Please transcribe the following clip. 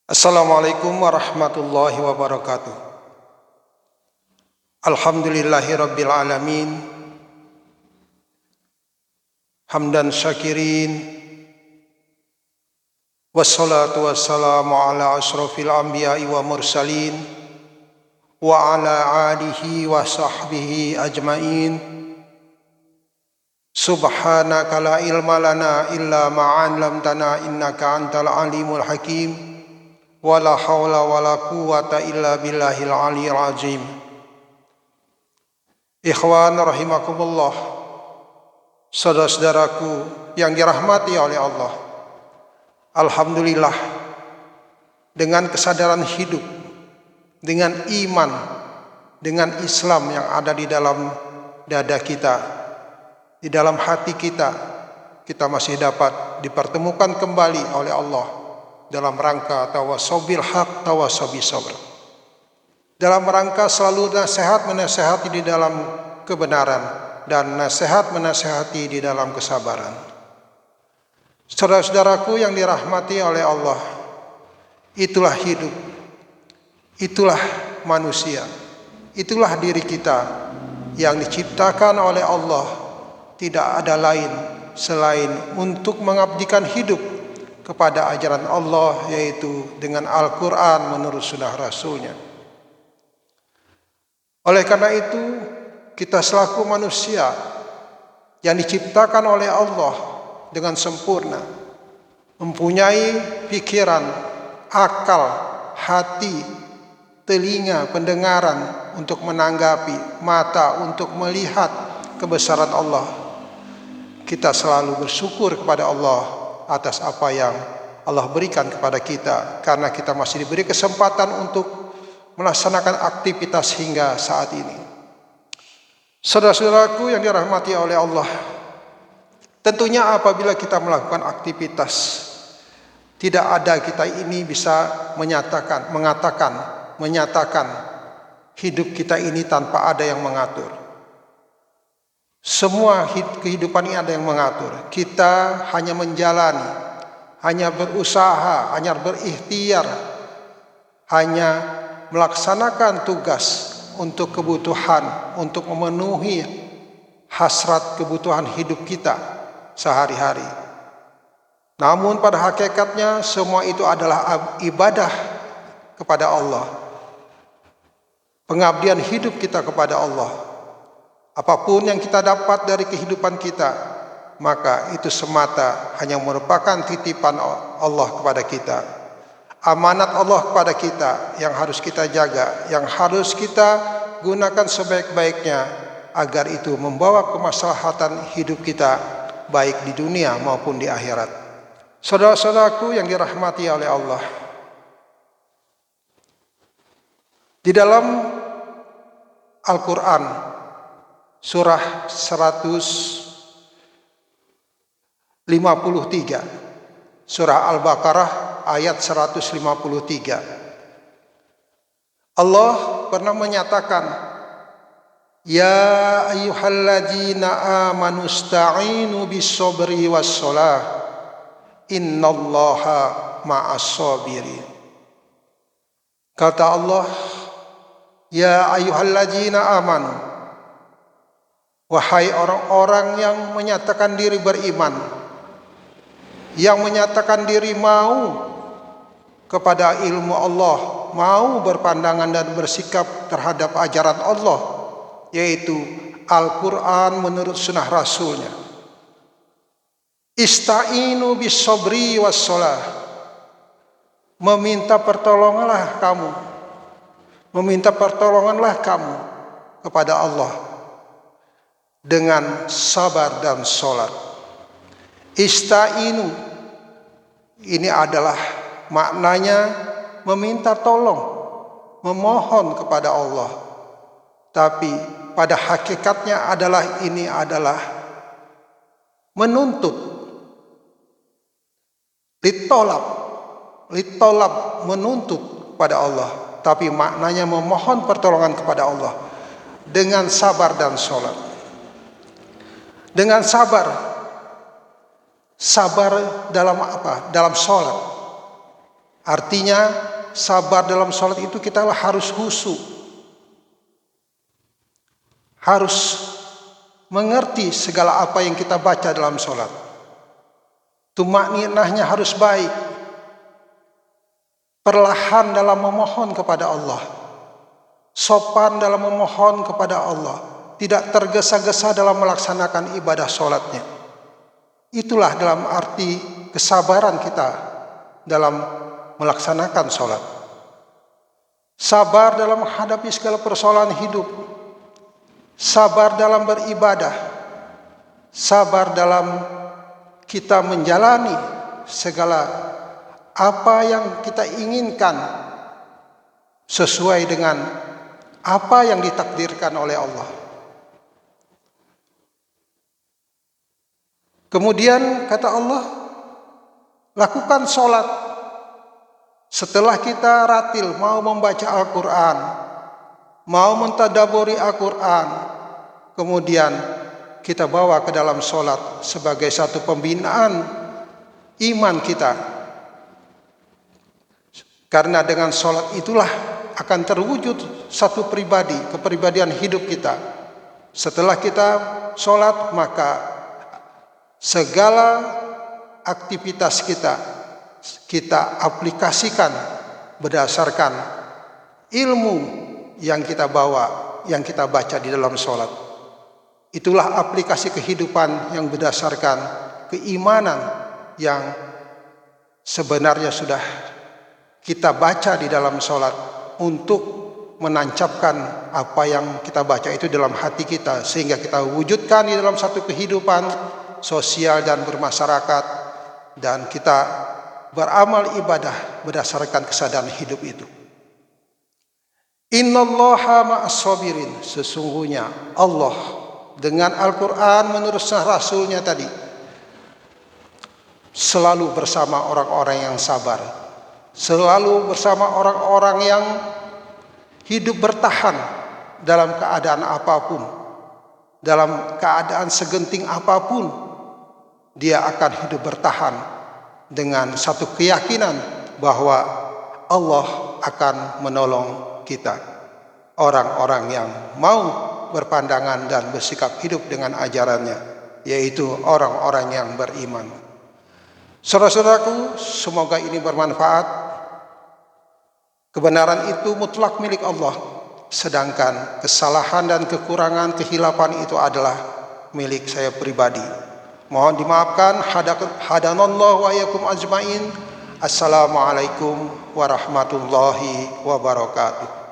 Assalamualaikum warahmatullahi wabarakatuh. Alhamdulillahi rabbil alamin. Hamdan syakirin. Wassalatu wassalamu ala ashrafil anbiya'i wa mursalin wa ala alihi wa sahbihi ajmain. Subhanaka la ilma lana illa ma 'allamtana innaka antal alimul hakim. Wala haula wala quwwata illa billahil aliyil azim. Ikhwan rahimakumullah, saudara-saudaraku yang dirahmati oleh Allah. Alhamdulillah, dengan kesadaran hidup, dengan iman, dengan Islam yang ada di dalam dada kita, di dalam hati kita, kita masih dapat dipertemukan kembali oleh Allah dalam rangka tawasobil haq tawasobi sabr, dalam rangka selalu nasihat menasehati di dalam kebenaran dan nasihat menasehati di dalam kesabaran. Saudara-saudaraku yang dirahmati oleh Allah, itulah hidup, itulah manusia, itulah diri kita yang diciptakan oleh Allah. Tidak ada lain selain untuk mengabdikan hidup kepada ajaran Allah, yaitu dengan Al-Quran menurut sunnah Rasulnya. Oleh karena itu, kita selaku manusia yang diciptakan oleh Allah dengan sempurna, mempunyai pikiran, akal, hati, telinga, pendengaran untuk menanggapi, mata untuk melihat kebesaran Allah. Kita selalu bersyukur kepada Allah atas apa yang Allah berikan kepada kita, karena kita masih diberi kesempatan untuk melaksanakan aktivitas hingga saat ini. Saudara-saudaraku yang dirahmati oleh Allah, tentunya apabila kita melakukan aktivitas, tidak ada kita ini bisa menyatakan hidup kita ini tanpa ada yang mengatur. Semua kehidupan ini ada yang mengatur. Kita hanya menjalani, hanya berusaha, hanya berikhtiar, hanya melaksanakan tugas untuk kebutuhan, untuk memenuhi hasrat kebutuhan hidup kita sehari-hari. Namun pada hakikatnya semua itu adalah ibadah kepada Allah, pengabdian hidup kita kepada Allah. Apapun yang kita dapat dari kehidupan kita, maka itu semata hanya merupakan titipan Allah kepada kita, amanat Allah kepada kita yang harus kita jaga, yang harus kita gunakan sebaik-baiknya agar itu membawa kemaslahatan hidup kita baik di dunia maupun di akhirat. Saudara-saudaraku yang dirahmati oleh Allah, di dalam Al-Quran surah 153, surah Al-Baqarah ayat 153. Allah pernah menyatakan, ya ayyuhalladzina amanu sta'inu bis-sabri was-shalah innallaha ma'as-sabirin. Kata Allah, ya ayyuhalladzina amanu, wahai orang-orang yang menyatakan diri beriman, yang menyatakan diri mau kepada ilmu Allah, mau berpandangan dan bersikap terhadap ajaran Allah, yaitu Al-Quran menurut sunnah Rasulnya. Ista'inu bis sabri was shalah, meminta pertolonganlah kamu kepada Allah dengan sabar dan sholat. Ista'inu ini adalah maknanya meminta tolong, memohon kepada Allah. Tapi pada hakikatnya ini adalah menuntut, litolab, menuntut kepada Allah. Tapi maknanya memohon pertolongan kepada Allah dengan sabar dan sholat. Dengan sabar dalam apa? Dalam sholat. Artinya sabar dalam sholat itu kita harus khusyuk, harus mengerti segala apa yang kita baca dalam sholat. Tumakninahnya harus baik, perlahan dalam memohon kepada Allah, sopan dalam memohon kepada Allah, tidak tergesa-gesa dalam melaksanakan ibadah sholatnya. Itulah dalam arti kesabaran kita dalam melaksanakan sholat. Sabar dalam menghadapi segala persoalan hidup, sabar dalam beribadah, sabar dalam kita menjalani segala apa yang kita inginkan sesuai dengan apa yang ditakdirkan oleh Allah. Kemudian kata Allah, lakukan sholat. Setelah kita ratil mau membaca Al-Quran, mau mentadaburi Al-Quran, kemudian kita bawa ke dalam sholat sebagai satu pembinaan iman kita. Karena dengan sholat itulah akan terwujud satu pribadi, kepribadian hidup kita. Setelah kita sholat, maka segala aktivitas kita aplikasikan berdasarkan ilmu yang kita bawa, yang kita baca di dalam sholat. Itulah aplikasi kehidupan yang berdasarkan keimanan yang sebenarnya sudah kita baca di dalam sholat untuk menancapkan apa yang kita baca itu dalam hati kita, sehingga kita wujudkan di dalam satu kehidupan sosial dan bermasyarakat, dan kita beramal ibadah berdasarkan kesadaran hidup itu. Innallaha ma'as-sabirin, sesungguhnya Allah dengan Al-Quran menurut Rasulnya tadi selalu bersama orang-orang yang sabar, selalu bersama orang-orang yang hidup bertahan dalam keadaan apapun, dalam keadaan segenting apapun. Dia akan hidup bertahan dengan satu keyakinan bahwa Allah akan menolong kita. Orang-orang yang mau berpandangan dan bersikap hidup dengan ajarannya, yaitu orang-orang yang beriman. Saudara-saudaraku, semoga ini bermanfaat. Kebenaran itu mutlak milik Allah, sedangkan kesalahan dan kekurangan, kehilapan itu adalah milik saya pribadi. Mohon dimaafkan. Hadanallahu wa iyyakum ajmain. Assalamualaikum warahmatullahi wabarakatuh.